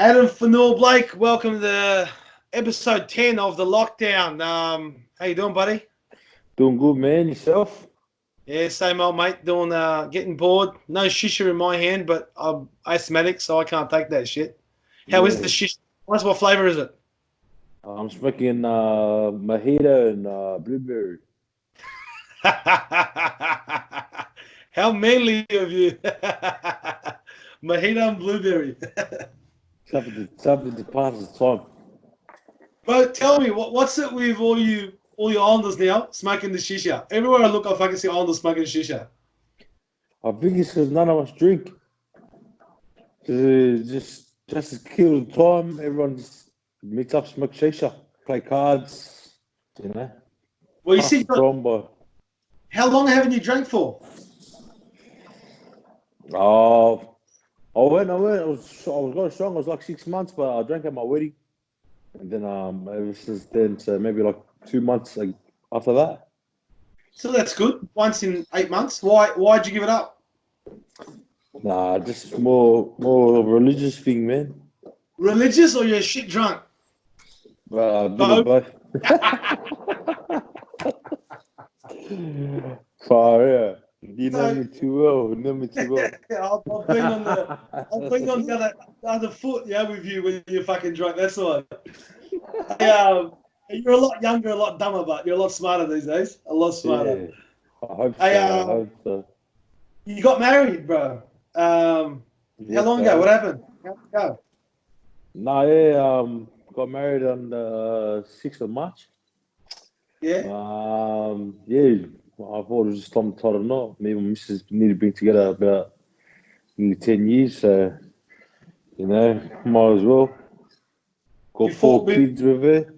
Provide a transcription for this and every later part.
Addin Fonua Blake, welcome to episode 10 of the lockdown. How you doing, buddy? Doing good, man. Yourself? Yeah, same old, mate. Doing, getting bored. No shisha in my hand, but I'm asthmatic, so I can't take that shit. How is the shisha? What flavour is it? I'm smoking mojito and blueberry. How manly of you. Mojito and blueberry. Something to pass the time. Bro, tell me, what's it with all your Islanders now smoking the shisha? Everywhere I look, I fucking see Islanders smoking shisha. I think it's because none of us drink. Just to kill the time, everyone just meets up, smoke shisha, play cards, you know. Well, you see, Brombo. how long haven't you drank for? Oh, I went. I was going strong. It was like 6 months, but I drank at my wedding, and then ever since then, so maybe like 2 months after that. So that's good. Once in 8 months. Why'd you give it up? Nah, just more of a religious thing, man. Religious or you're shit drunk? A bit of both. Far, yeah. You know me too well. I've been on the other foot, yeah, with you when you're fucking drunk. That's all. Yeah, you're a lot younger, a lot dumber, but you're a lot smarter these days. A lot smarter. Yeah, I hope so. I hope so. You got married, bro. How long ago? What happened? How'd it go? Got married on the 6th of March. Yeah. I thought it was just time to tie the knot. Me and my missus need to be together about nearly 10 years, so, you know, might as well. Got 4 kids with her.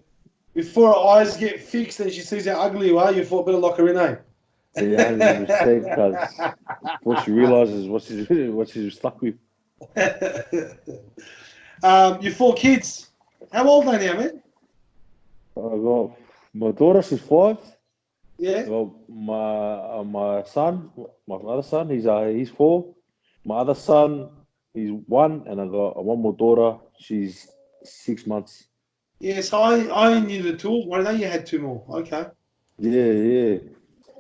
Before her eyes get fixed and she sees how ugly you are, you thought better lock her in, eh? Yeah, 100%, because what she realises what she's stuck with. Your 4 kids. How old are they now, man? I got my daughter, she's 5. Yeah. I got my son, my other son, he's 4. My other son, he's 1, and I got one more daughter, she's 6 months. Yes, I knew the 2. I know you had 2 more. Okay. Yeah.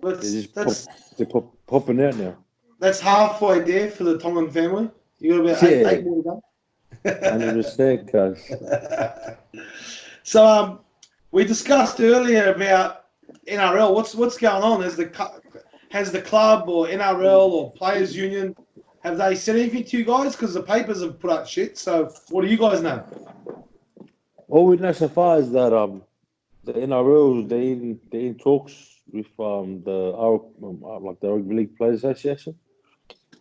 They're popping out now. That's halfway there for the Tongan family. You got about eight more to go. 100%, cuz. So we discussed earlier about NRL. What's going on? Has the club or NRL or players union, have they said anything to you guys? Because the papers have put out shit. So what do you guys know? All we know so far is that the NRL they in talks with the Rugby League Players Association,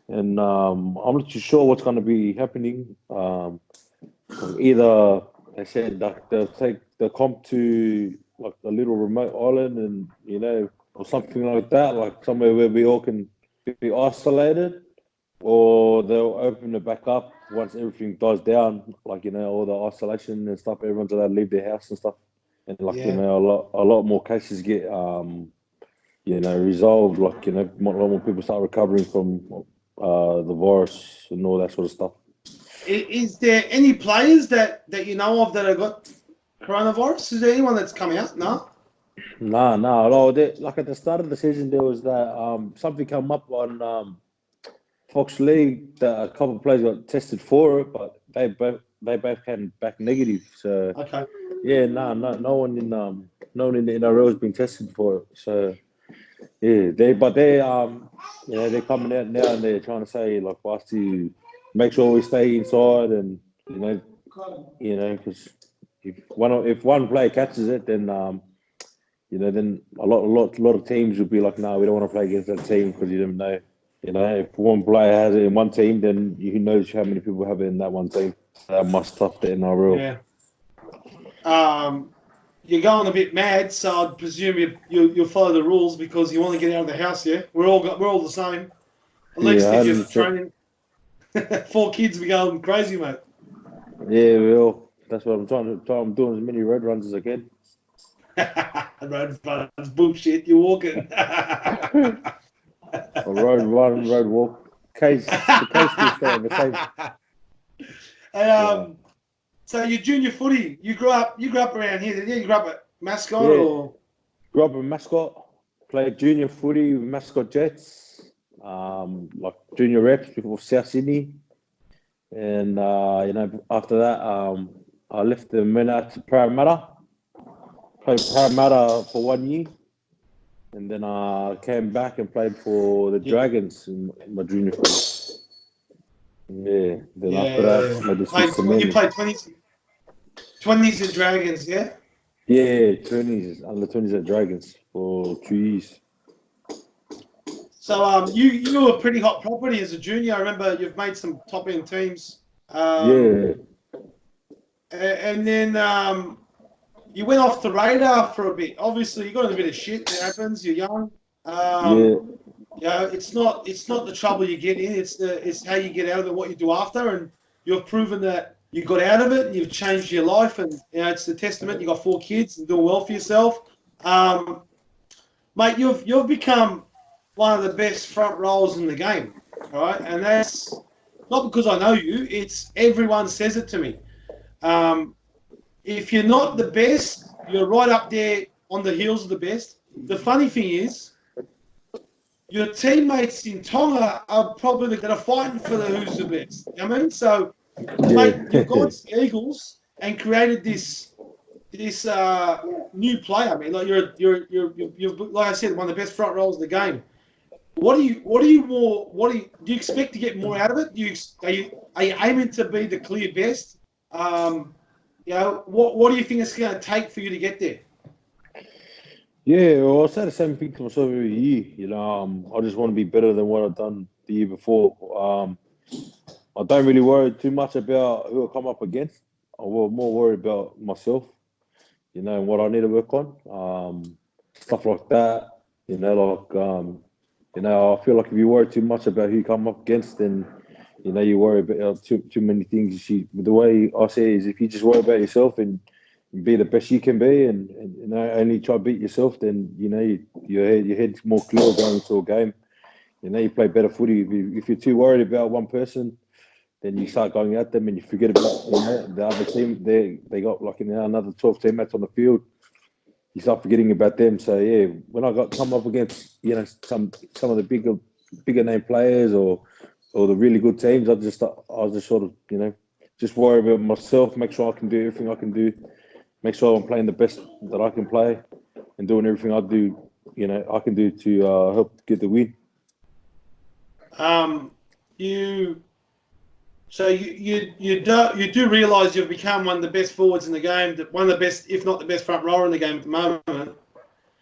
and I'm not too sure what's going to be happening. Either they said that they'll take the comp to like a little remote island, and or something like that, like somewhere where we all can be isolated, or they'll open it back up once everything dies down, like all the isolation and stuff. Everyone's allowed to leave their house and stuff, and a lot more cases get resolved. Like a lot more people start recovering from the virus and all that sort of stuff. Is there any players that you know of that have got coronavirus? Is there anyone that's come out? No. No. Like at the start of the season, there was that something come up on Fox League that a couple of players got tested for it, but they both came back negative. So okay. Yeah, no one in the NRL has been tested for it. So yeah, they're coming out now and they're trying to say like for us to make sure we stay inside and because if one player catches it, then then a lot of teams would be like, no, we don't want to play against that team because you don't know. If one player has it in one team, then who knows how many people have it in that one team. That must stop the NRL. Yeah. You're going a bit mad, so I'd presume you'll follow the rules because you want to get out of the house. Yeah, we're all the same. Unless if you're training, 4 kids be going crazy, mate. Yeah, well, that's what I'm trying. I'm doing as many road runs as I can. Road runs, bullshit. You're walking. A road run, road walk. The case will stay the same. Hey, So your junior footy, you grew up around here, didn't you? You grew up at Mascot Yeah. or Grew up in Mascot, played junior footy with Mascot Jets, like junior reps before South Sydney. And, after that, I left the men out to Parramatta, played Parramatta for 1 year. And then I came back and played for the Dragons in my junior footy. Yeah, then after that, I just Played, switched to you men. played 20s at Dragons, yeah? Yeah, 20s, under 20s at Dragons for 2 years. So you were pretty hot property as a junior. I remember you've made some top end teams. Yeah, And then you went off the radar for a bit. Obviously, you got in a bit of shit. It happens. You're young. yeah, It's not the trouble you get in. It's how you get out of it, what you do after, and you've proven that you got out of it. And you've changed your life, and it's the testament. You got 4 kids and doing well for yourself, mate. You've become one of the best front rows in the game, all right? And that's not because I know you. It's everyone says it to me. If you're not the best, you're right up there on the heels of the best. The funny thing is, your teammates in Tonga are probably going to fight for the who's the best. You know what I mean? So, mate, you've gone yeah. to the Eagles and created this new player. I mean, like you're like I said, one of the best front rows in the game. What do you expect to get more out of it? Are you aiming to be the clear best? What do you think it's going to take for you to get there? Yeah, well, I say the same thing to myself every year. I just want to be better than what I've done the year before. I don't really worry too much about who I come up against. I'm more worried about myself, and what I need to work on. Stuff like that. I feel like if you worry too much about who you come up against, then you worry about too many things. The way I say it is, if you just worry about yourself and be the best you can be, and only try to beat yourself, then your head's more clear going into a game. You play better footy. If you're too worried about one person, then you start going at them and you forget about the other team. They got like another 12 teammates on the field. You start forgetting about them. So yeah, when I got come up against some of the bigger name players or the really good teams, I just sort of just worry about myself, make sure I can do everything I can do, make sure I'm playing the best that I can play, and doing everything I can do to help get the win. You do realise you've become one of the best forwards in the game, one of the best, if not the best front rower in the game at the moment.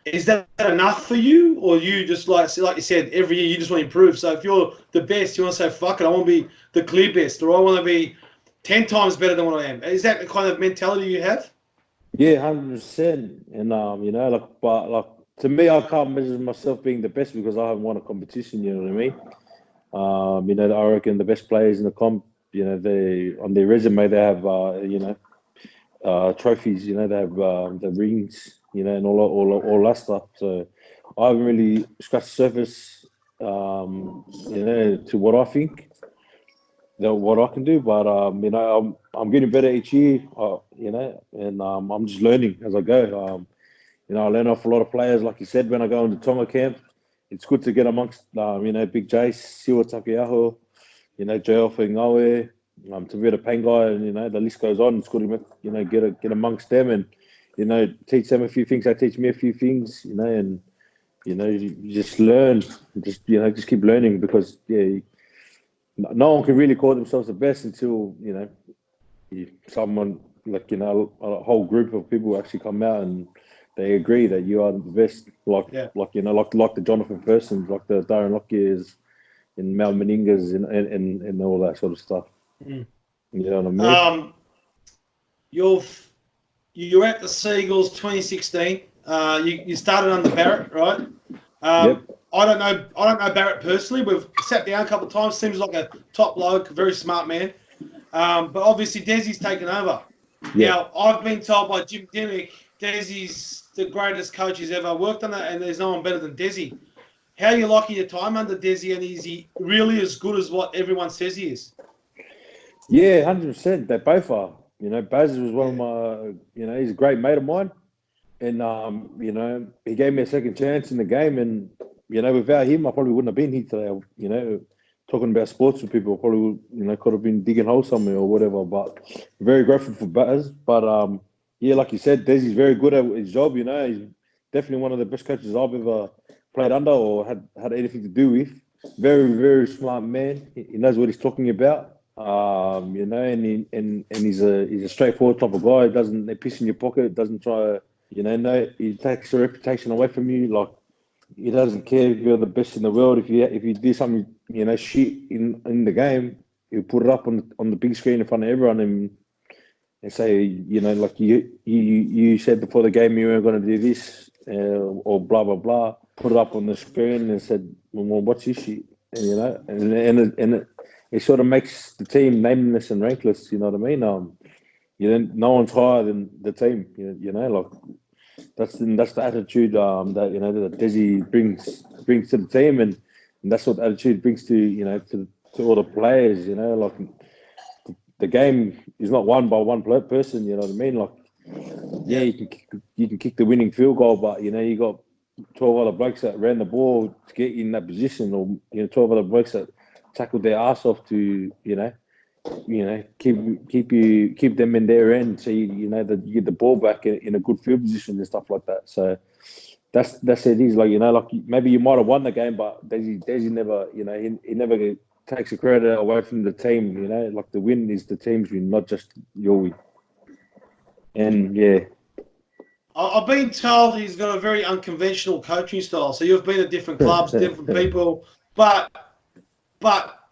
Is that enough for you, or you just like you said, every year you just want to improve? So if you're the best, you want to say, "Fuck it, I want to be the clear best," or "I want to be 10 times better than what I am." Is that the kind of mentality you have? Yeah, 100%. And but to me, I can't measure myself being the best because I haven't won a competition. You know what I mean? I reckon the best players in the comp, they on their resume they have trophies. They have the rings. And all that stuff. So I haven't really scratched the surface. To what I think that what I can do, but I'm getting better each year. And I'm just learning as I go. I learn off a lot of players, like you said, when I go into Tonga camp. It's good to get amongst, Big Jace, Siwa Takeaho, Joel Whengawe, Tavita Pangai, and, the list goes on. It's good to, get amongst them and, teach them a few things. They teach me a few things, and, you just learn. Just keep learning because, yeah, no one can really call themselves the best until, someone, like, a whole group of people actually come out and they agree that you are the best, like the Jonathan Persons, like the Darren Lockyers and Mal Meningas and all that sort of stuff. Mm. You know what I mean? You're at the Seagulls 2016. You started under Barrett, right? Yep. I don't know Barrett personally. We've sat down a couple of times. Seems like a top bloke, a very smart man. But obviously Desi's taken over. Yep. Now I've been told by Jim Dimmick Desi's the greatest coach he's ever worked on, and there's no one better than Desi. How are you liking your time under Desi, and is he really as good as what everyone says he is? Yeah, 100%. They both are. Baz was one of my, he's a great mate of mine. And, he gave me a second chance in the game. And, without him, I probably wouldn't have been here today. Talking about sports with people, I probably, could have been digging holes somewhere or whatever. But very grateful for Baz. But, like you said, Desi's very good at his job. He's definitely one of the best coaches I've ever played under or had anything to do with. Very, very smart man. He knows what he's talking about. And he's a straightforward type of guy. He doesn't piss in your pocket. Doesn't try. He takes the reputation away from you. Like he doesn't care if you're the best in the world. If you do something, shit in the game, he'll put it up on the big screen in front of everyone and say, like you said before the game you weren't going to do this or blah blah blah. Put it up on the screen and said, well, what's this shit? And it sort of makes the team nameless and rankless. You know what I mean? No one's higher than the team. Like that's the attitude that Desi brings to the team, and that's what attitude brings to to all the players. Like the game is not won by one person. You know what I mean? Like you can kick the winning field goal, but you got 12 other blokes that ran the ball to get you in that position, or 12 other blokes that tackled their ass off to keep them in their end, so that you get the ball back in a good field position and stuff like that. So that's it. Is like like maybe you might have won the game, but Desi never he never takes the credit away from the team. Like the win is the team's win, not just your win. And I've been told he's got a very unconventional coaching style. So you've been at different clubs, different people, but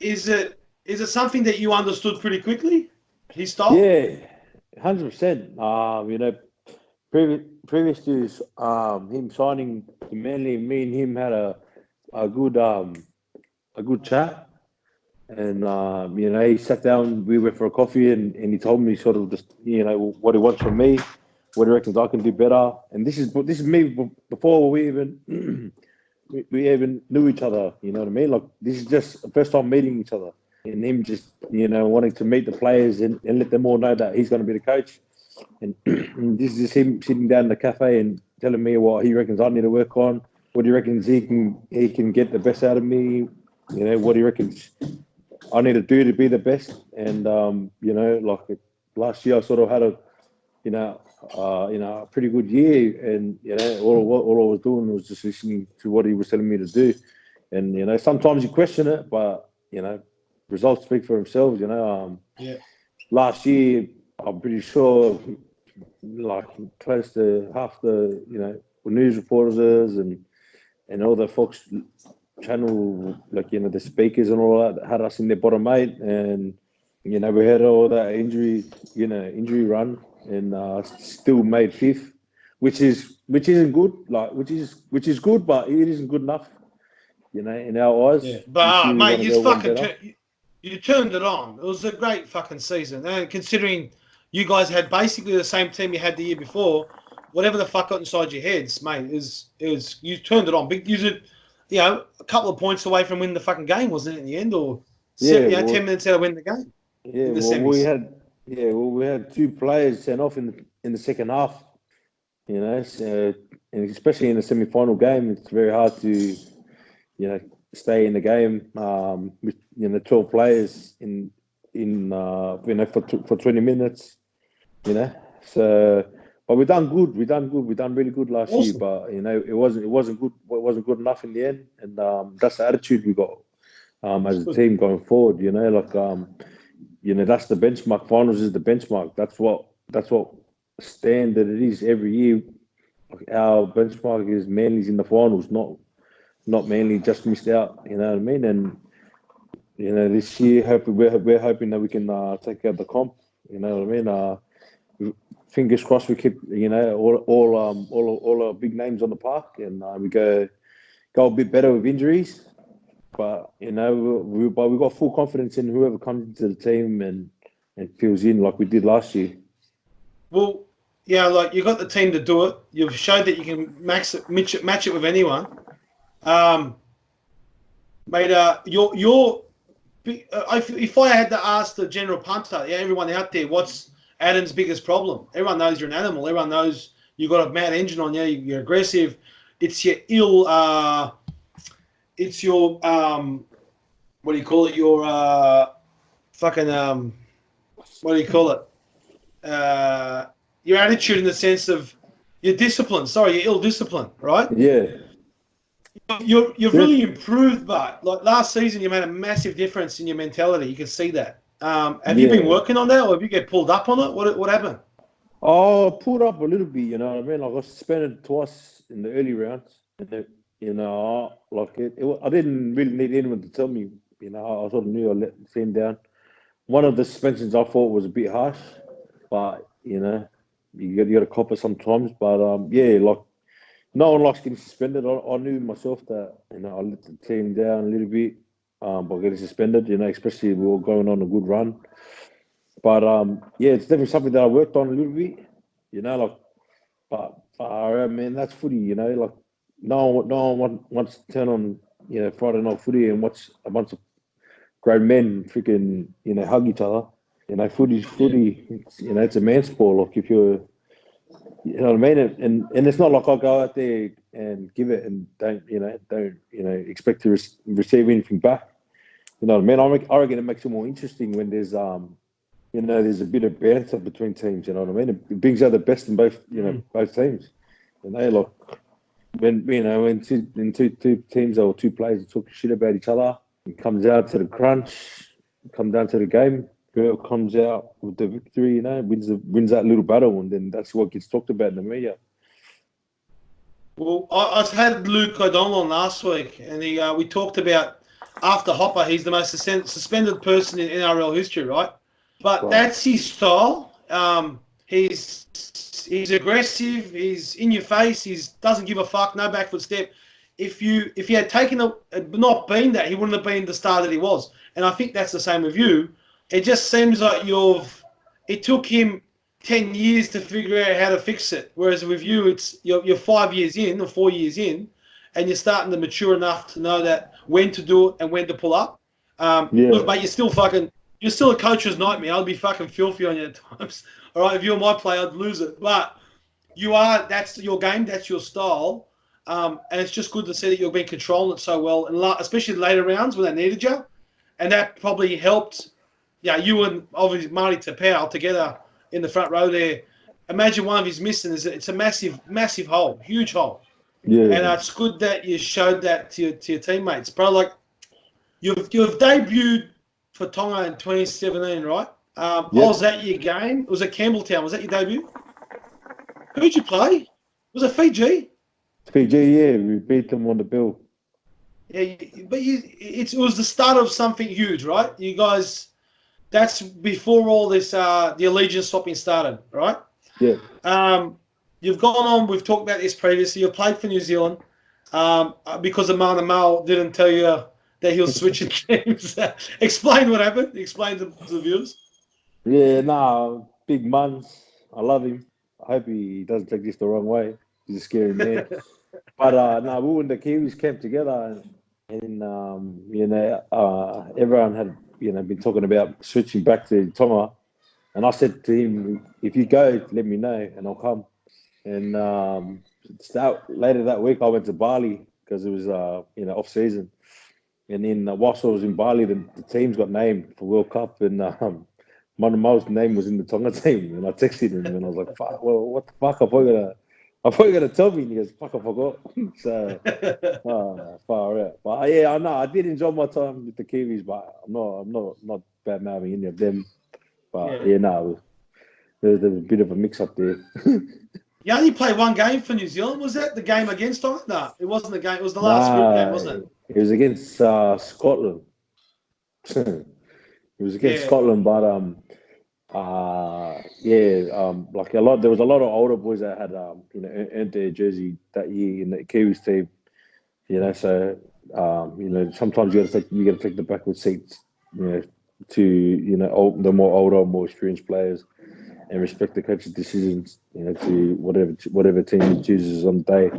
is it something that you understood pretty quickly? His style? Yeah, 100%. Previous to him signing to Manly, me and him had a good chat, and he sat down. We went for a coffee, and he told me sort of just what he wants from me, what he reckons I can do better. And this is me before we even we even knew each other. You know what I mean? Like this is just the first time meeting each other, and him just wanting to meet the players and let them all know that he's going to be the coach. And this is just him sitting down in the cafe and telling me what he reckons I need to work on, what he reckons he can get the best out of me. What he reckons I need to do to be the best. And like last year I sort of had a pretty good year, and all I was doing was just listening to what he was telling me to do. And sometimes you question it, but results speak for themselves. Last year I'm pretty sure like close to half the news reporters and all the Fox channel, like the speakers and all that had us in their bottom eight, and we had all that injury run, and still made fifth, which isn't good, which is good, but it isn't good enough, in our eyes. Yeah, but mate, you turned it on. It was a great fucking season, and considering you guys had basically the same team you had the year before, whatever the fuck got inside your heads, mate, it was you turned it on. Big, you did, a couple of points away from winning the fucking game, wasn't it, in the end, or 10 minutes out of winning the game? Yeah, we had two players sent off in the second half. So, and especially in the semi-final game, it's very hard to stay in the game with 12 players for 20 minutes. So, but we done good. We done really good last year. But it wasn't good. It wasn't good enough in the end, and that's the attitude we got as a team going forward. That's the benchmark. Finals is the benchmark. That's what standard it is every year. Our benchmark is Manly's in the finals, not Manly just missed out. You know what I mean? And this year, we're hoping that we can take out the comp. You know what I mean? Fingers crossed we keep all our big names on the park, and we go a bit better with injuries. But we got full confidence in whoever comes into the team and fills in like we did last year. Well, yeah, like you got the team to do it. You've showed that you can match it with anyone. Mate, if I had to ask the general punter, everyone out there, Addin's biggest problem. Everyone knows you're an animal. Everyone knows you've got a mad engine on you. You're aggressive. It's your it's your what do you call it? Your fucking what do you call it? Your attitude in the sense of your discipline. Sorry, your ill discipline, right? Yeah. You've really improved, but like last season, you made a massive difference in your mentality. You can see that. Have you been working on that, or have you get pulled up on it? What happened? Oh, I pulled up a little bit, you know what I mean? Like I got suspended twice in the early rounds. You know, like I didn't really need anyone to tell me, you know, I sort of knew I let the team down. One of the suspensions I thought was a bit harsh, but, you know, you got to cop it sometimes. But, yeah, like, no one likes getting suspended. I knew myself that, you know, I let the team down a little bit by getting suspended, you know, especially if we were going on a good run. But yeah, it's definitely something that I worked on a little bit, you know, like, but man, that's footy, you know, like no one wants to turn on, you know, Friday night footy and watch a bunch of grown men freaking, you know, hug each other. You know, footy's footy. It's, you know, it's a man's sport. Like if you're, you know what I mean, and it's not like I go out there and give it and don't expect to receive anything back. You know what I mean? I reckon it makes it more interesting when there's you know, there's a bit of banter between teams. You know what I mean? It brings out the best in both, you know, both teams. You know, like when two teams or two players talk shit about each other, it comes out to the crunch, come down to the game. Whoever comes out with the victory, you know, wins that little battle, and then that's what gets talked about in the media. Well, I had Luke O'Donnell on last week, and we talked about after Hopper, he's the most suspended person in NRL history, right? But that's his style. He's aggressive. He's in your face. He doesn't give a fuck. No back foot step. If he had not been that, he wouldn't have been the star that he was. And I think that's the same with you. It just seems like it took him 10 years to figure out how to fix it. Whereas with you, it's you're 5 years in or 4 years in, and you're starting to mature enough to know that when to do it and when to pull up. Look, mate, you're still a coach's nightmare. I'll be fucking filthy on you at times. All right, if you're my player, I'd lose it. But that's your game, that's your style. And it's just good to see that you've been controlling it so well, and especially later rounds when they needed you. And that probably helped, you and obviously Marty Tapau together in the front row there. Imagine one of his missing. It's a massive, massive hole, huge hole. Yeah. And it's good that you showed that to your teammates. Bro, like, you've debuted for Tonga in 2017, right? Was that your game? Was it Campbelltown? Was that your debut? Who'd you play? Was it Fiji? Fiji, yeah. We beat them on the bill. Yeah, but it was the start of something huge, right? You guys, that's before all this, the allegiance swapping started, right? Yeah. You've gone on, we've talked about this previously, you played for New Zealand because the Mana Mal didn't tell you that he was switching teams. Explain what happened. Explain to the viewers. Yeah, big Muns. I love him. I hope he doesn't take this the wrong way. He's a scary man. But we and the Kiwis came together, and everyone had been talking about switching back to Tonga, and I said to him, if you go, let me know, and I'll come. And later that week, I went to Bali because it was off season. And then whilst I was in Bali, the teams got named for World Cup, and Manamao's name was in the Tonga team. And I texted him, and I was like, "Fuck, well, what the fuck? I thought you were gonna tell me." And he goes, "Fuck, I forgot." So far out. But yeah, I know I did enjoy my time with the Kiwis, but I'm not bad mouthing any of them. But there's a bit of a mix up there. You only played one game for New Zealand. Was that the game against Tonga? No, it wasn't the game. It was the last group game, wasn't it? It was against Scotland. It was against Scotland, but like there was a lot of older boys that had earned their jersey that year in the Kiwis team. So sometimes you got to take the backward seats, to the more older, more experienced players, and respect the coach's decisions, to whatever team he chooses on the day.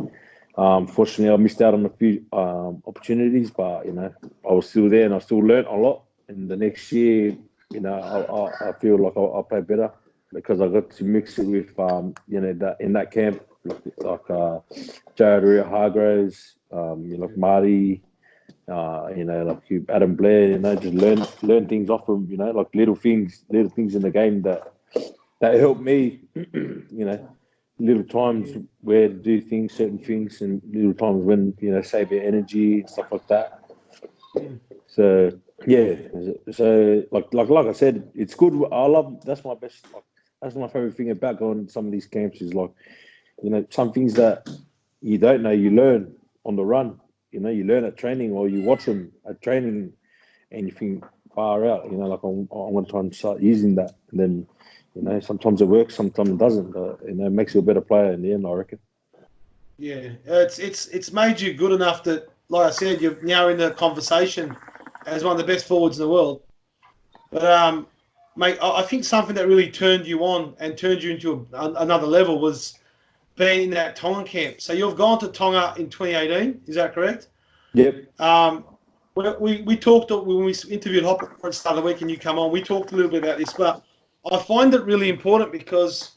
Fortunately, I missed out on a few opportunities, but I was still there and I still learned a lot. And the next year, I feel like I'll play better. because I got to mix it with that in that camp, Jared Ria Hargraves, like Marty, like Adam Blair, just learn things off them, like little things in the game that help me, little times where to do things, certain things, and little times when save your energy and stuff like that. So yeah, so like I said, it's good. I love that's my best. That's my favorite thing about going to some of these camps is like, some things that you don't know, you learn on the run. You learn at training or you watch them at training, and you think far out. Like I want to try and start using that, and then sometimes it works, sometimes it doesn't. It makes you a better player in the end, I reckon. Yeah, it's made you good enough that, like I said, you're now in the conversation as one of the best forwards in the world. But mate, I think something that really turned you on and turned you into another level was being in that Tongan camp. So you've gone to Tonga in 2018, is that correct? Yep. We talked when we interviewed Hopper at the start of the week and you come on, we talked a little bit about this, but I find it really important because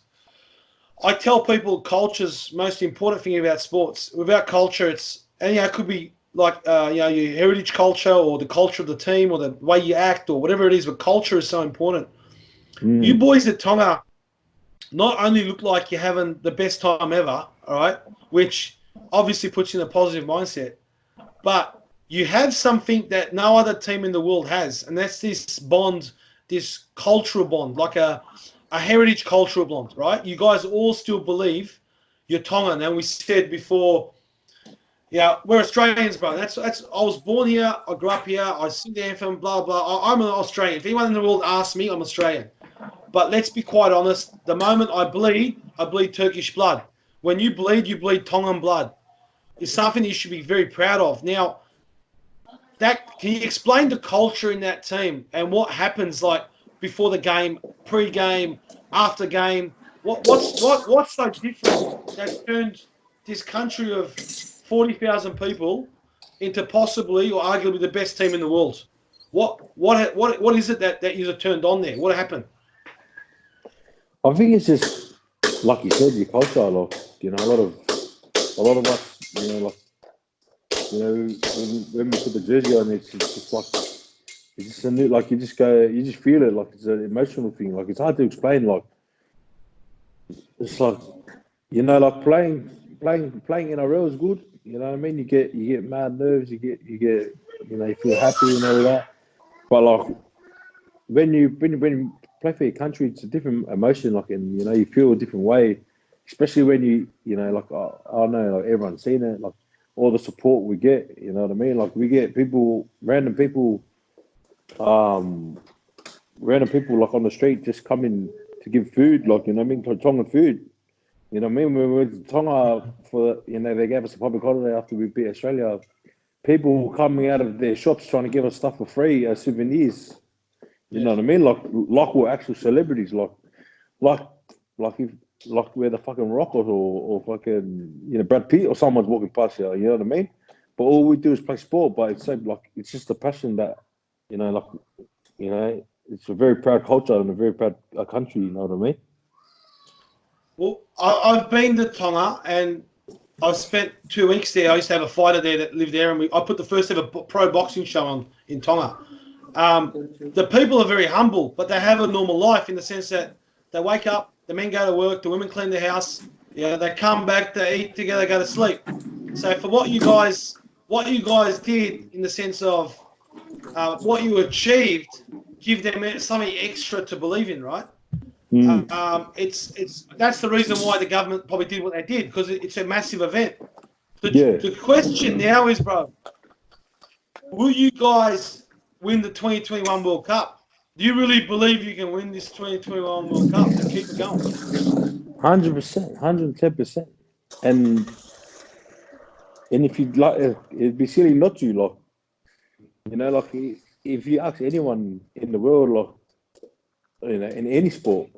I tell people culture's most important thing about sports. Without culture, it could be like your heritage culture or the culture of the team or the way you act or whatever it is, but culture is so important. You boys at Tonga not only look like you're having the best time ever, all right, which obviously puts you in a positive mindset, but you have something that no other team in the world has, and that's this bond, this cultural bond, like a heritage cultural bond, right? You guys all still believe you're Tongan, and we said before, we're Australians, bro. That's. I was born here. I grew up here. I sing the anthem. Blah blah. I'm an Australian. If anyone in the world asks me, I'm Australian. But let's be quite honest. The moment I bleed Turkish blood. When you bleed Tongan blood. It's something you should be very proud of. Now, can you explain the culture in that team and what happens like before the game, pre-game, after game? What's so different that's turned this country of 40,000 people into possibly or arguably the best team in the world? What is it that you've turned on there? What happened? I think it's just like you said, your culture. Like a lot of us, when we put the jersey on, it's just like it's just a new, like you just feel it, like it's an emotional thing. Like it's hard to explain. Like it's like like playing NRL is good. You know what I mean? You get mad nerves. You get you feel happy and all that. But like when you play for your country, it's a different emotion. Like and you feel a different way, especially when like I don't know, like everyone's seen it. Like all the support we get. You know what I mean? Like we get random people like on the street just coming to give food. Like what I mean, Tongan food. You know what I mean? When we went to Tonga for, they gave us a public holiday after we beat Australia. People coming out of their shops trying to give us stuff for free as souvenirs. You know what I mean? Like we're actual celebrities. Like if we're the fucking Rockers or fucking Brad Pitt or someone's walking past you. You know what I mean? But all we do is play sport. But it's just a passion that it's a very proud culture and a very proud country. You know what I mean? Well, I've been to Tonga and I've spent 2 weeks there. I used to have a fighter there that lived there, and I put the first ever pro boxing show on in Tonga. The people are very humble, but they have a normal life in the sense that they wake up, the men go to work, the women clean the house, they come back, they eat together, go to sleep. So for what you guys did in the sense of what you achieved, give them something extra to believe in, right? That's the reason why the government probably did what they did, because it's a massive event. The question now is, bro, will you guys win the 2021 World Cup? Do you really believe you can win this 2021 World Cup and keep it going? 100%, 110%. And if you'd like, it'd be silly not to, like if you ask anyone in the world, in any sport,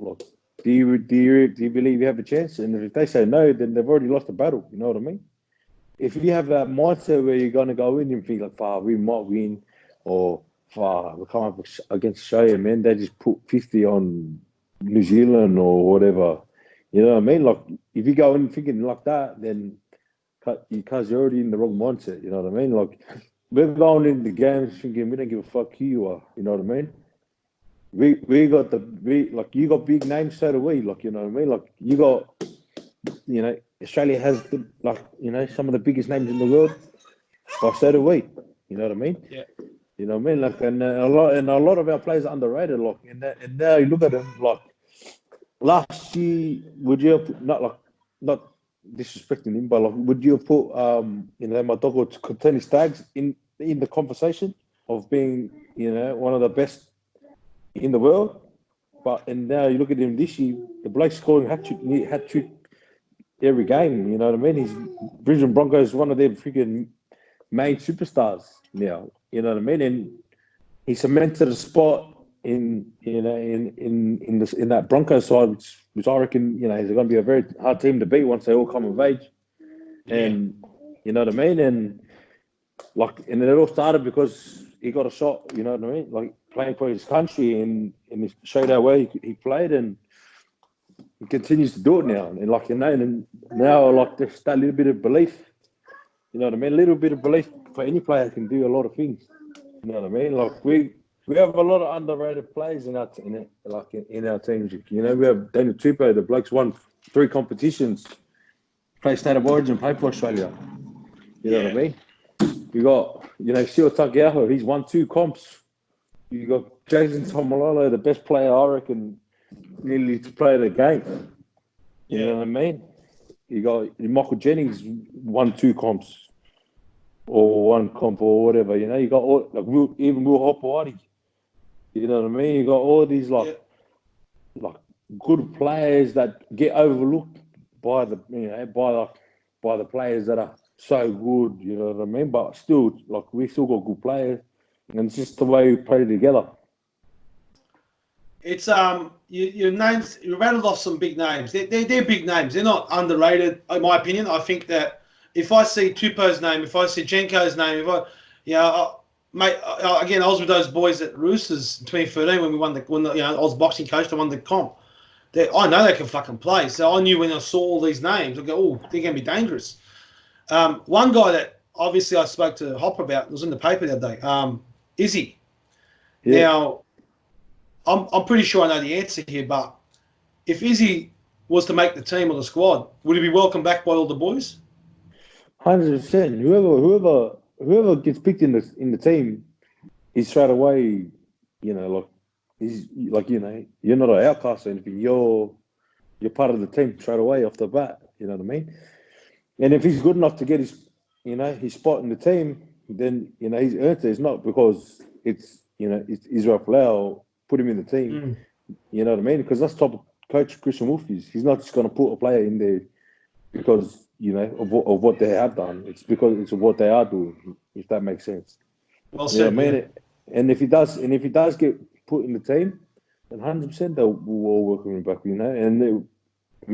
do you believe you have a chance? And if they say no, then they've already lost the battle. You know what I mean? If you have that mindset where you're going to go in and think like, we might win, or we come up against Australia, man, they just put 50 on New Zealand or whatever. You know what I mean? Like, if you go in thinking like that, then because you're already in the wrong mindset. You know what I mean? Like, we're going into games thinking we don't give a fuck who you are. You know what I mean? We got like you got big names, so do we. Like, you know what I mean? Like, you got, Australia has some of the biggest names in the world. Well, so do we. You know what I mean? Yeah. You know what I mean? Like, and a lot of our players are underrated. Like, and now you look at them. Like, last year, would you have, not disrespecting him, but like, would you have put my dog or tennis tags in the conversation of being one of the best in the world? But and now you look at him this year, the bloke scoring hat trick every game. You know what I mean? He's Brisbane Broncos, one of their freaking main superstars now. You know what I mean? And he cemented a spot in that Broncos side, which I reckon is going to be a very hard team to beat once they all come of age. And you know what I mean? And and it all started because he got a shot. You know what I mean? Like, playing for his country, and he showed how well he played, and he continues to do it now. And and now there's that little bit of belief. You know what I mean? A little bit of belief for any player can do a lot of things. You know what I mean? Like, we have a lot of underrated players in our teams. You know, we have Daniel Tupou, the bloke's won 3 competitions, play State of Origin, play for Australia. You know what I mean? You got, Sio Tagiaho, he's won 2 comps. You got Jason Tomalolo, the best player, I reckon, nearly to play the game. You know what I mean? You got Michael Jennings won 2 comps or 1 comp or whatever. You got all, even Will Hopewadi. You know what I mean? You got all these like good players that get overlooked by the by the players that are so good. You know what I mean? But still, we still got good players, and it's just the way we play together. It's your names. You rattled off some big names. They're big names. They're not underrated, in my opinion. I think that if I see Tupou's name, if I see Jenko's name, mate, again, I was with those boys at Roosters in 2013 when we won I was boxing coach. I won the comp. I know they can fucking play. So I knew when I saw all these names, I go, oh, they're going to be dangerous. One guy that obviously I spoke to Hopper about, was in the paper the other day, Izzy. Yeah. Now, I'm pretty sure I know the answer here, but if Izzy was to make the team or the squad, would he be welcomed back by all the boys? 100%. Whoever gets picked in the team, he's straight away, he's you're not an outcast or anything. You're part of the team straight away off the bat. You know what I mean? And if he's good enough to get his spot in the team, then he's earned it. It's not because it's Israel Folau put him in the team. You know what I mean? Because that's top coach Christian Wolf is. He's not just going to put a player in there because of what they have done. It's because it's what they are doing. If that makes sense. Well said, you know what I mean? And if he does get put in the team, then 100% they'll all welcome him back. And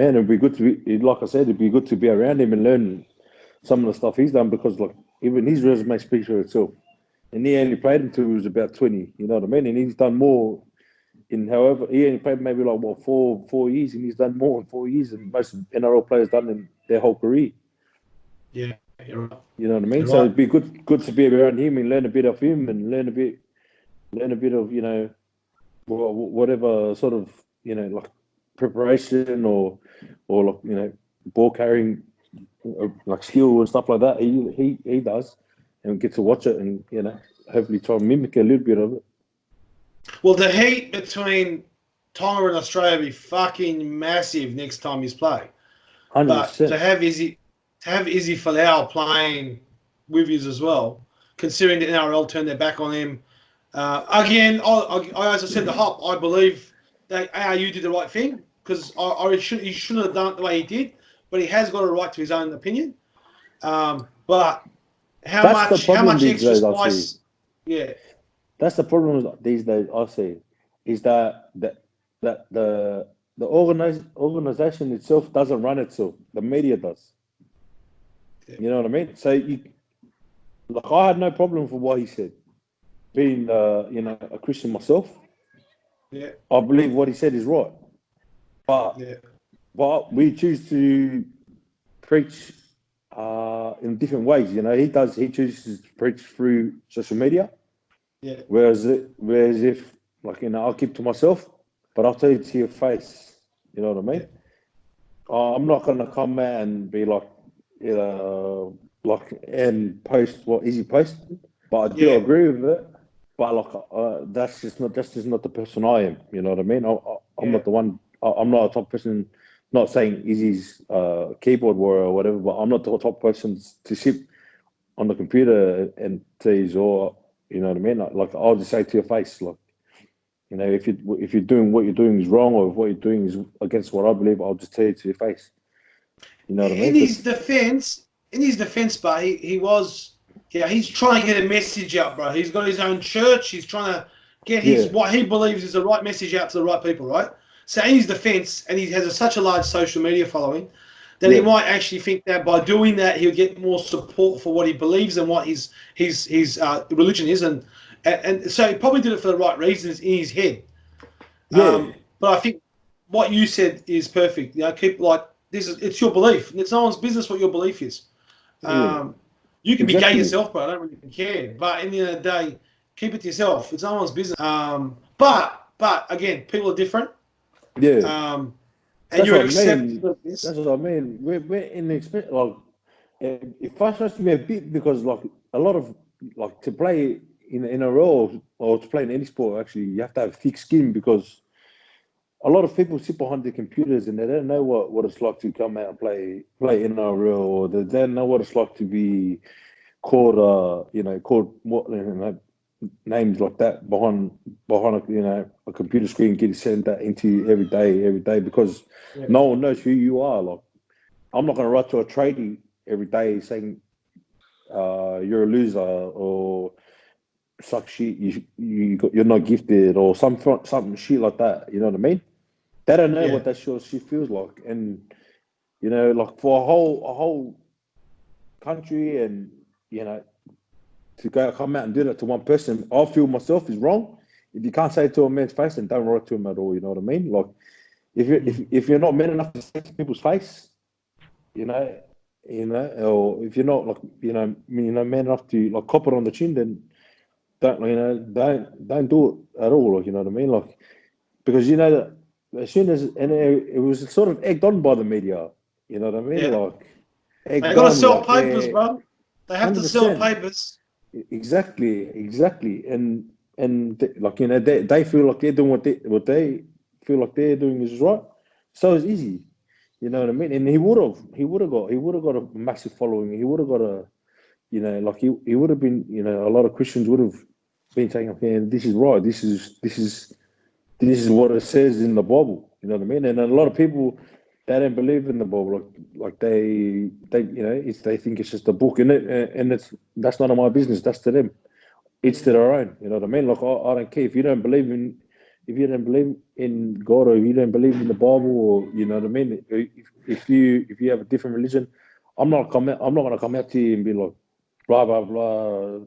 it'd be good to be, like I said, it'd be good to be around him and learn some of the stuff he's done, because even his resume speaks for itself. And he only played until he was about 20. You know what I mean? And he's done more he only played maybe 4 years, and he's done more in 4 years than most NRL players done in their whole career. Yeah, you're right. You know what I mean? You're So right. it'd be good to be around him and learn a bit of him and learn a bit of whatever sort of preparation or ball carrying skill and stuff like that he does, and get to watch it and hopefully try and mimic a little bit of it. Well, the heat between Tonga and Australia will be fucking massive next time he's play. 100%. But to have Izzy Folau playing with you as well, considering the NRL turned their back on him. Again, as I said to Hop, I believe that ARU did the right thing, because he shouldn't have done it the way he did, but he has got a right to his own opinion. But how much extra spice? Yeah. That's the problem these days. I see is that the organization itself doesn't run itself. The media does. Yeah. You know what I mean? So I had no problem with what he said. Being a Christian myself, Yeah, I believe what he said is right. But Yeah. we choose to preach in different ways. He chooses to preach through social media, Yeah. whereas if like I'll keep to myself, but I'll tell you to your face. You know what I Yeah. mean? I'm not gonna come out and be like, and post what is he posting. But I do Yeah. agree with it. But like, that's just not the person I am. You know what I mean? I'm Yeah. not the one. I'm not a top person. Not saying Izzy's keyboard warrior or whatever, but I'm not the top person to sit on the computer and tease or you know what I mean. Like I'll just say to your face, like if you're doing what you're doing is wrong or if what you're doing is against what I believe, I'll just tell you to your face. You know what I mean? In his defense, but he was, yeah, he's trying to get a message out, bro. He's got his own church. He's trying to get Yeah, what he believes is the right message out to the right people, right? So in his defense, and he has such a large social media following, that he yeah, might actually think that by doing that he'll get more support for what he believes and what his religion is, and so he probably did it for the right reasons in his head. yeah, But I think what you said is perfect. Keep like this is it's your belief. It's no one's business what your belief is. yeah. Um, you can be gay Exactly. yourself, but I don't really care. But in the end of the day, keep it to yourself. It's no one's business. But again, people are different. Yeah. Um, and That's you're what I accepting mean. of this. That's what I mean. We're in the experience. Like, it frustrates me a bit because, like, a lot of like to play in a role or to play in any sport, actually, you have to have thick skin because a lot of people sit behind their computers and they don't know what it's like to come out and play in a role, or they don't know what it's like to be called, called what names like that behind a computer screen, getting sent that into every day because Yeah, no one knows who you are. Like I'm not going to write to a tradie every day saying you're a loser or suck shit. You're not gifted or something shit like that. You know what I mean? They don't know yeah, what that shit feels like, and like for a whole country, and you know to go come out and do that to one person, I feel myself is wrong. If you can't say it to a man's face, then don't write to him at all. You know what I mean? Like if you're not man enough to say it to people's face, you know, or if you're not like man enough to like cop it on the chin, then don't do it at all. Like you know what I mean? Like because that as soon as it was sort of egged on by the media. You know what I mean? yeah. Like They egged got to on sell like papers, they're bro. They have to sell 100%. papers. Exactly, and like they feel like they're doing what they feel like they're doing is right. So it's easy, you know what I mean. And he would have got a massive following. He would have got a like he would have been a lot of Christians would have been saying, okay, this is right. This is what it says in the Bible. You know what I mean? And a lot of people they don't believe in the Bible. Like they they think it's just a book in it, and that's none of my business. That's to them. It's to their own. You know what I mean? Like I don't care if you don't believe in God or if you don't believe in the Bible or you know what I mean. If you have a different religion, I'm not gonna come out to you and be like blah blah blah.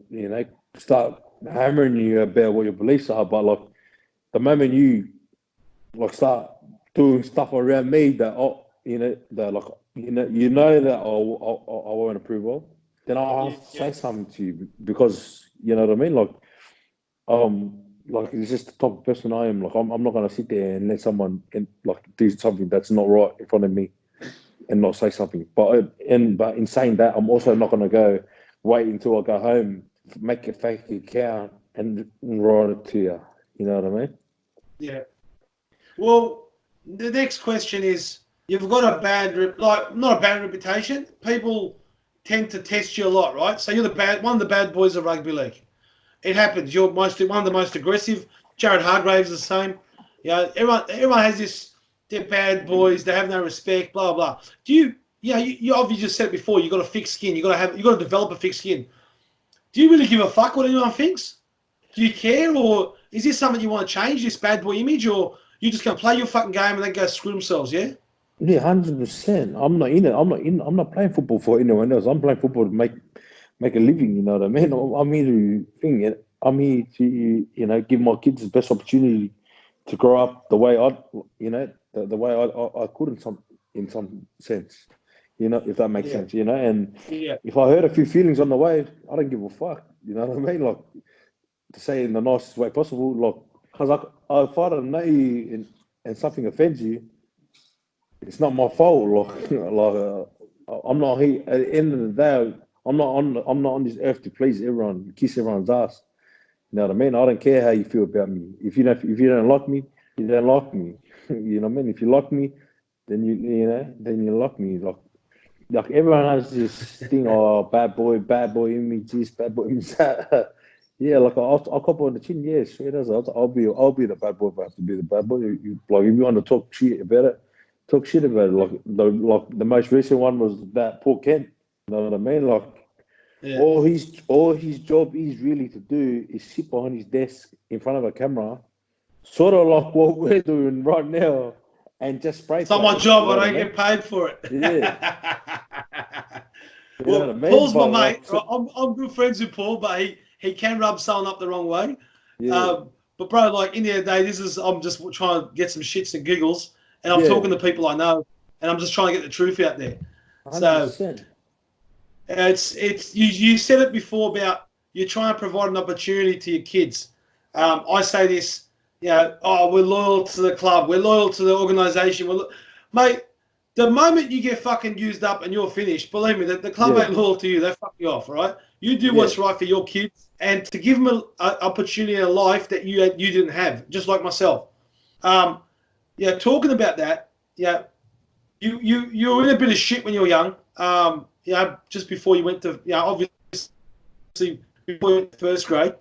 Start hammering you about what your beliefs are. But like the moment you like start doing stuff around me that that like that I won't approve of, then I'll Yeah, have to yeah, say something to you because you know what I mean. Like it's just the type of person I am. Like I'm not gonna sit there and let someone like do something that's not right in front of me and not say something. But in saying that, I'm also not gonna go wait until I go home, make a fake account, and write it to you. You know what I mean? yeah. Well, the next question is: you've got a not a bad reputation. People tend to test you a lot, right? So you're one of the bad boys of rugby league. It happens. You're one of the most aggressive. Jared Hargraves is the same. Everyone has this. They're bad boys. They have no respect. Blah blah. Do you? Yeah, you obviously just said it before. You got a thick skin. You got to develop a thick skin. Do you really give a fuck what anyone thinks? Do you care, or is this something you want to change? This bad boy image, or you just gonna play your fucking game and then go screw themselves? Yeah. Yeah, 100%. I'm not in it. I'm not playing football for anyone else. I'm playing football to make a living. You know what I mean? I'm here to thing it. I'm here to give my kids the best opportunity to grow up the way the way I could in some sense, you know, if that makes sense, you know. And if I hurt a few feelings on the way, I don't give a fuck, you know what I mean? Like, to say in the nicest way possible, like, because if I don't know you and something offends you, it's not my fault. I'm not here at the end of the day. I'm not on this earth to please everyone, kiss everyone's ass. You know what I mean? I don't care how you feel about me. If you don't like me, you don't like me. You know what I mean? If you like me, then then you like me. Like everyone has this thing, oh, bad boy image this, bad boy image that. Yeah, like I'll cop on the chin. Yeah, straight as I'll be the bad boy if I have to be the bad boy. Like if you want to talk shit about it, talk shit about it. Like the most recent one was that poor Kent. You know what I mean? Like all his job is really to do is sit behind his desk in front of a camera, sort of like what we're doing right now, and just spray. It's not my job. I don't mean? get paid for it. Yeah. You know Well, what I mean? Paul's my But, mate. like, so, I'm good friends with Paul, but he can rub someone up the wrong way. yeah, But bro, like in the end of the day, I'm just trying to get some shits and giggles, and I'm yeah, talking to people I know, and I'm just trying to get the truth out there. 100%. So it's you said it before about you're trying to provide an opportunity to your kids. I say this, you know, oh, we're loyal to the club, we're loyal to the organisation. Mate, the moment you get fucking used up and you're finished, believe me, the club Yeah, ain't loyal to you. They fuck you off, right? You do yeah, what's right for your kids, and to give them an opportunity in a life that you didn't have, just like myself. Yeah, talking about that, yeah, you were in a bit of shit when you were young. Just before you went to, obviously before you went to first grade.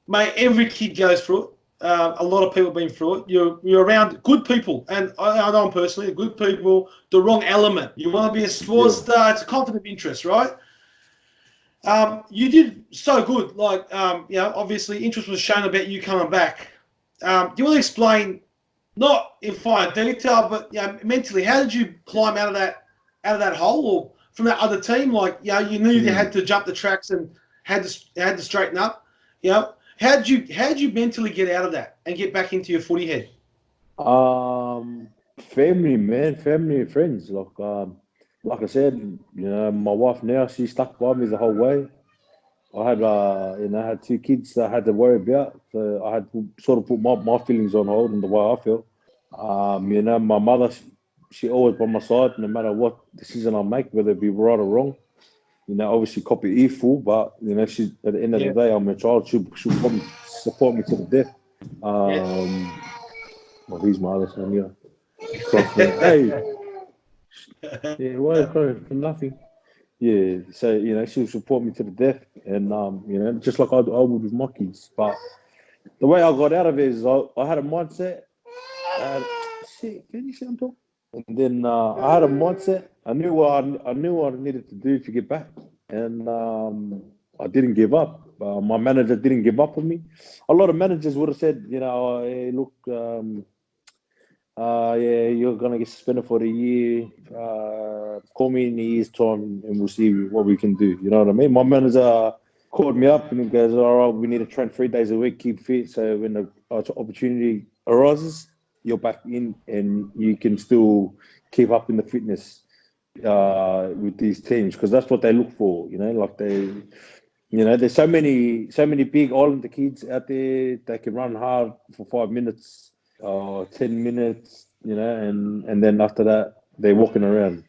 Mate, every kid goes through it. A lot of people have been through it. You're around good people, and I know them personally, good people, the wrong element. You want to be a sports yeah. star, it's a conflict of interest, right? You did so good. Like, obviously interest was shown about you coming back. Do you want to explain, not in fine detail, but mentally, how did you climb out of that hole, or from that other team? Like, you knew you had to jump the tracks and had to straighten up. How'd you mentally get out of that and get back into your footy head? Family, man, family and friends. Like I said, you know, my wife now, she stuck by me the whole way. I had two kids that I had to worry about, so I had to sort of put my feelings on hold and the way I feel. My mother, she always by my side, no matter what decision I make, whether it be right or wrong. You know, obviously copy earful, but you know, she's at the end of the Yeah, day, I'm a child. She'll probably support me to the death. yeah. Well, he's my other son, yeah. Cross me. Hey, yeah, why are you crying for nothing? Yeah, so you know, she'll support me to the death, and just like I would with my kids. But the way I got out of it is I had a mindset. Shit, can you see I'm talking? And then I had a mindset. I knew what I needed to do to get back, and I didn't give up. My manager didn't give up on me. A lot of managers would have said, you know, "Oh, hey, look, yeah, you're gonna get suspended for the year. Call me in a year's time, and we'll see what we can do." You know what I mean? My manager called me up and he goes, "All right, we need to train 3 days a week, keep fit. So when the opportunity arises, you're back in, and you can still keep up in the fitness with these teams because that's what they look for. You know, like there's so many big Islander kids out there. They can run hard for 5 minutes." 10 minutes, you know, and then after that, they're walking around.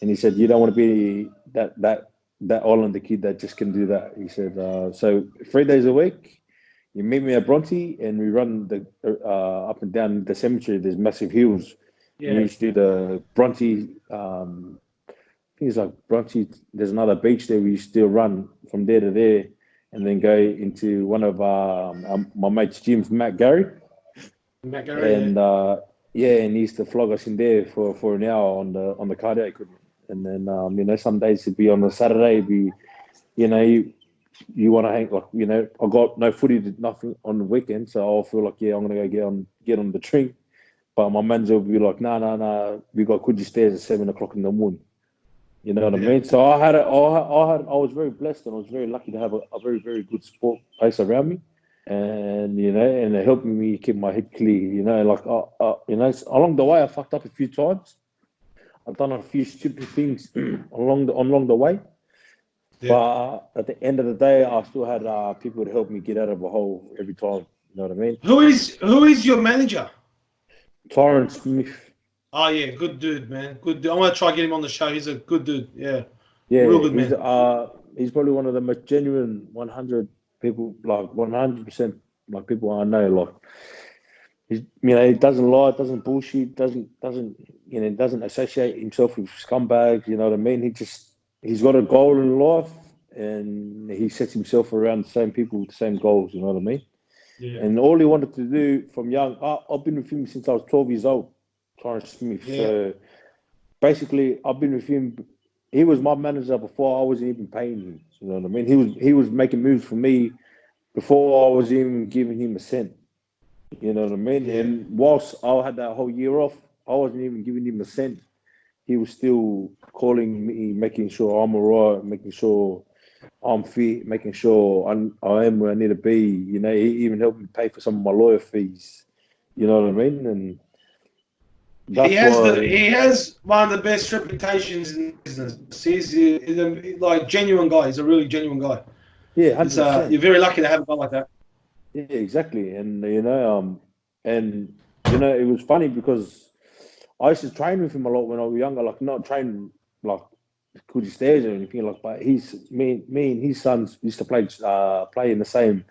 And he said, you don't want to be that Islander kid that just can do that. He said, so 3 days a week, you meet me at Bronte and we run the up and down the cemetery. There's massive hills. And we Yeah, used to do the Bronte, I think it's like Bronte, there's another beach there we used to still run from there to there and then go into one of my mate's gyms, Matt Gary. Macaroni, And yeah, and he used to flog us in there for an hour on the cardio equipment. And then some days it'd be on a Saturday, it'd be you want to hang like I got no footy, nothing on the weekend, so I'll feel like I'm gonna go get on the train. But my manager would be like, no, we got Coogee Stairs at 7 o'clock in the morning. You know what I yeah, mean? So I was very blessed and I was very lucky to have a very, very good sport base around me. and and it helped me keep my head clear. Along the way, I fucked up a few times. I've done a few stupid things along the way, but at the end of the day, I still had people to help me get out of a hole every time. You know what I mean? Who is your manager? Tyron Smith. Oh yeah, good dude, man. Good dude. I'm gonna try to get him on the show. He's a good dude. Yeah, Yeah, real good man. he's probably one of the most genuine 100 people, like 100% like people I know. Like he doesn't lie, doesn't bullshit, doesn't associate himself with scumbags. You know what I mean? He's got a goal in life, and he sets himself around the same people with the same goals. You know what I mean? Yeah. And all he wanted to do from young, I've been with him since I was 12 years old, Tyron Smith. Yeah. So basically, I've been with him. He was my manager before I wasn't even paying him. You know what I mean? He was making moves for me before I was even giving him a cent. You know what I mean? Yeah. And whilst I had that whole year off, I wasn't even giving him a cent. He was still calling me, making sure I'm all right, making sure I'm fit, making sure I am where I need to be. He even helped me pay for some of my lawyer fees. You know what I mean? And He has one of the best reputations in business. He's like genuine guy. He's a really genuine guy. Yeah, 100%. You're very lucky to have a guy like that. Yeah, exactly. And it was funny because I used to train with him a lot when I was younger. Like not train like Coogee Stairs or anything like. But me and his sons used to play in the same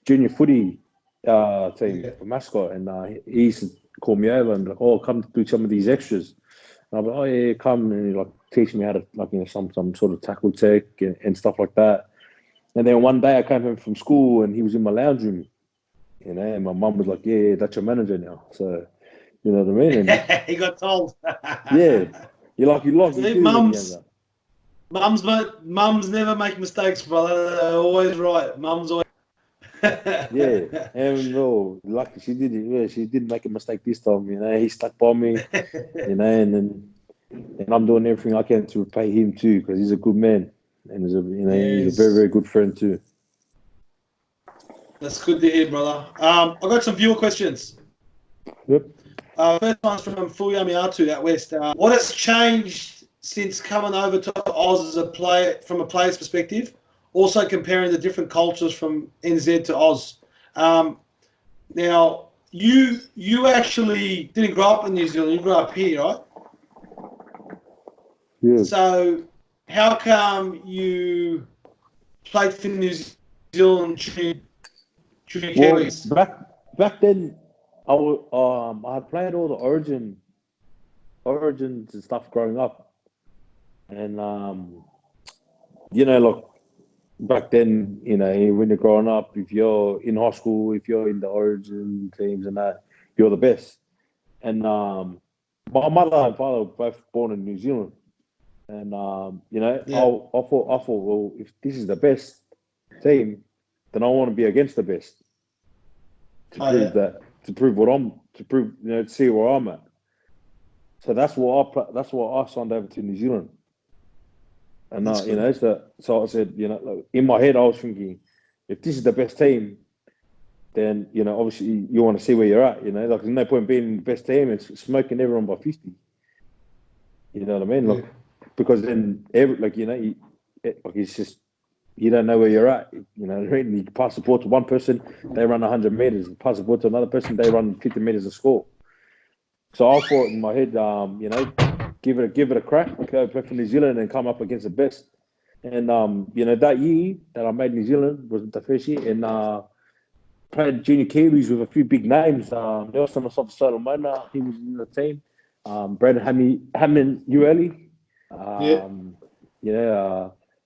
junior footy team for mascot, and he used to call me over and like, oh, come do some of these extras. And I'll be, oh yeah, come, and he like teach me how to some sort of tackle tech and stuff like that. And then one day I came home from school and he was in my lounge room, and my mum was like, yeah, that's your manager now. So, you know what I mean? And he got told. yeah, you do when you're younger. Mums never make mistakes, brother. They're always right. Mums always. Yeah, and no, lucky she did it. Yeah, she did make a mistake this time. He stuck by me. And I'm doing everything I can to repay him too, because he's a good man, and he's a very, very good friend too. That's good to hear, brother. I got some viewer questions. Yep. First one's from Fuyamiatu out west. What has changed since coming over to Oz as a player, from a player's perspective? Also comparing the different cultures from NZ to Oz. Now, you actually didn't grow up in New Zealand. You grew up here, right? Yeah. So, how come you played for New Zealand during Kiwis? Back then, I had played all the origins and stuff growing up, and like back then, when you're growing up, if you're in high school, if you're in the origin teams and that, you're the best. And my mother and father were both born in New Zealand. And I thought, well, if this is the best team, then I want to be against the best to see where I'm at. So that's why I signed over to New Zealand. And so I said, in my head I was thinking, if this is the best team, then obviously you want to see where you're at. Like there's no point being in the best team and smoking everyone by 50. You know what I mean? Like, because then it's just you don't know where you're at. You pass the ball to one person, they run 100 meters. You pass the ball to another person, they run 50 meters to score. So I thought in my head, give it a crack, go play for New Zealand and come up against the best. And that year that I made New Zealand was the first year, and played junior Kiwis with a few big names. Nelson Solomona, he was in the team. Brandon Hammond Ueli.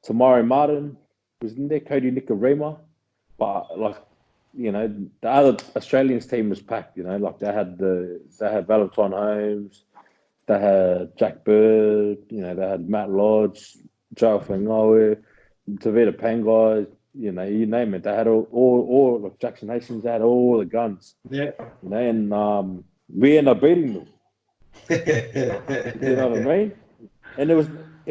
Tamari Martin was in there. Cody Nicarima. But the other Australians team was packed. Like they had Valentine Holmes, they had Jack Bird. They had Matt Lodge, Joe Fangawe, Tavita Pangai. You name it. They had all like Jackson Hastings. They had all the guns. Yeah. And we ended up beating them. You know what I mean? And it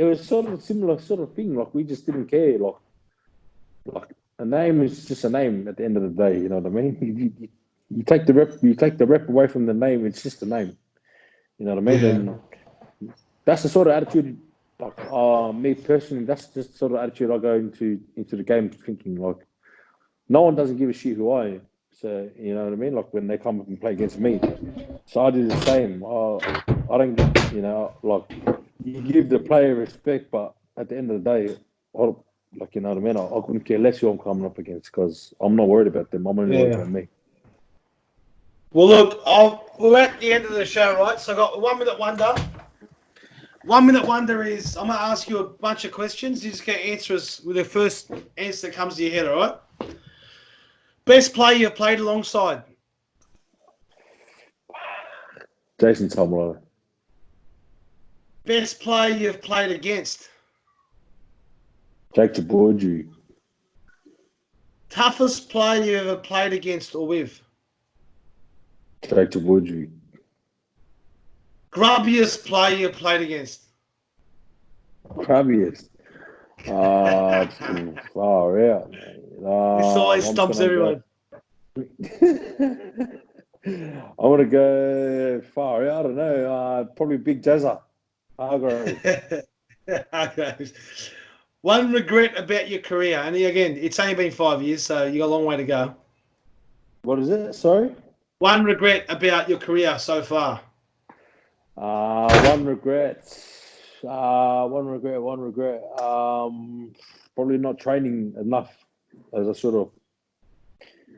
was sort of a similar sort of thing. Like we just didn't care. Like a name is just a name at the end of the day. You know what I mean? You take the rep away from the name. It's just a name. You know what I mean? Yeah. And that's the sort of attitude. Like, me personally, that's just the sort of attitude I go into the game thinking like, no one doesn't give a shit who I am. So you know what I mean? Like when they come up and play against me, so I do the same. I don't get, like you give the player respect, but at the end of the day, like you know what I mean? I couldn't care less who I'm coming up against because I'm not worried about them. I'm only worried about me. Well, look, we're at the end of the show, right? So I got 1 minute wonder. 1 minute wonder is I'm going to ask you a bunch of questions. You just get answer us with the first answer that comes to your head, all right? Best player you've played alongside? Jason Tomlin. Best player you've played against? Jake Taborju. Toughest player you ever played against or with? Jake Taborju. Grubbiest player you played against? Crabbiest. Far out. This always stumps everyone. I want to go far out. I don't know. Probably Big Jazza. Okay. One regret about your career, and again, it's only been 5 years, so you got a long way to go. What is it? Sorry? One regret about your career so far? One regret. Probably not training enough as I should have.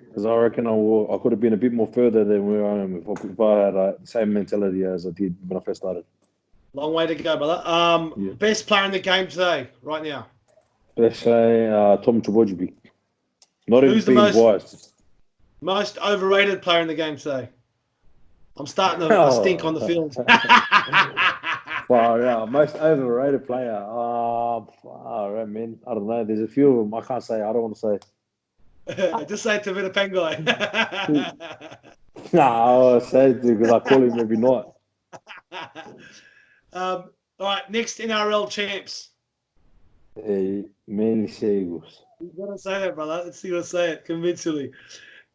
Because I reckon I could have been a bit more further than where I am if I had the same mentality as I did when I first started. Long way to go, brother. Best player in the game today, right now? Best say Tom Taborju. Not Who's even being most overrated player in the game today? I'm starting to stink on the field. Wow, most overrated player. Man. I don't know. There's a few of them. I can't say. I don't want to say. Just say to the Penguin. I'll say it because I call him every night. All right, next NRL champs. Hey, Manly Seagulls. You gotta say that, brother. Let's see you say it convincingly.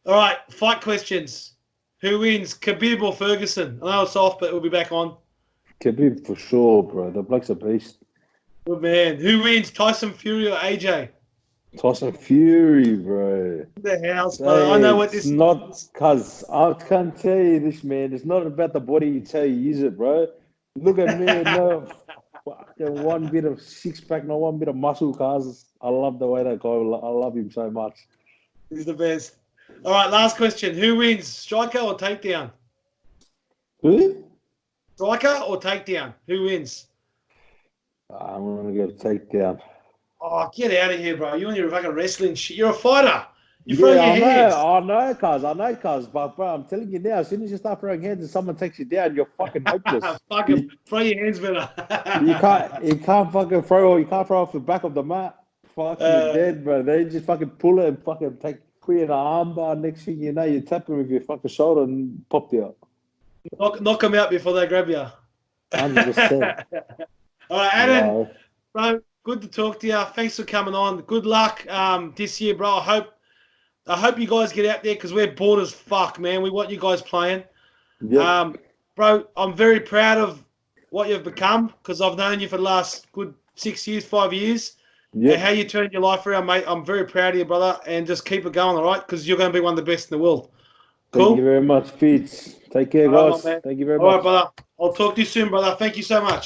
All right, fight questions. Who wins, Khabib or Ferguson? I know it's off, but we'll be back on. Khabib for sure, bro. The bloke's a beast. Good man. Who wins, Tyson Fury or AJ? Tyson Fury, bro. The house, bro. I know what this not because I can't tell you this, man. It's not about the body you tell you use it, bro. Look at me, no fucking one bit of six pack, no one bit of muscle, cuz I love the way that guy. I love him so much. He's the best. All right, last question. Who wins, striker or takedown? Who? Striker or takedown? Who wins? I'm gonna go takedown. Oh, get out of here, bro. You and your fucking wrestling shit. You're a fighter. You throw your hands. I know, cuz. But, bro, I'm telling you now, as soon as you start throwing hands and someone takes you down, you're fucking hopeless. Fucking throw your hands better. you can't fucking throw off the back of the mat. Fucking dead, bro. They just fucking pull it and fucking put you in an arm bar. Next thing you know, you tap them with your fucking shoulder and pop you up. Knock them out before they grab you. 100%. All right, Addin, bro, good to talk to you. Thanks for coming on. Good luck this year, bro. I hope you guys get out there because we're bored as fuck, man. We want you guys playing. Yep. Bro, I'm very proud of what you've become because I've known you for the last good 6 years, 5 years. Yep. And how you turned your life around, mate. I'm very proud of you, brother. And just keep it going, all right? Because you're going to be one of the best in the world. Cool? Thank you very much, Fiddy. Take care, guys. Thank you very much. All right, brother. I'll talk to you soon, brother. Thank you so much.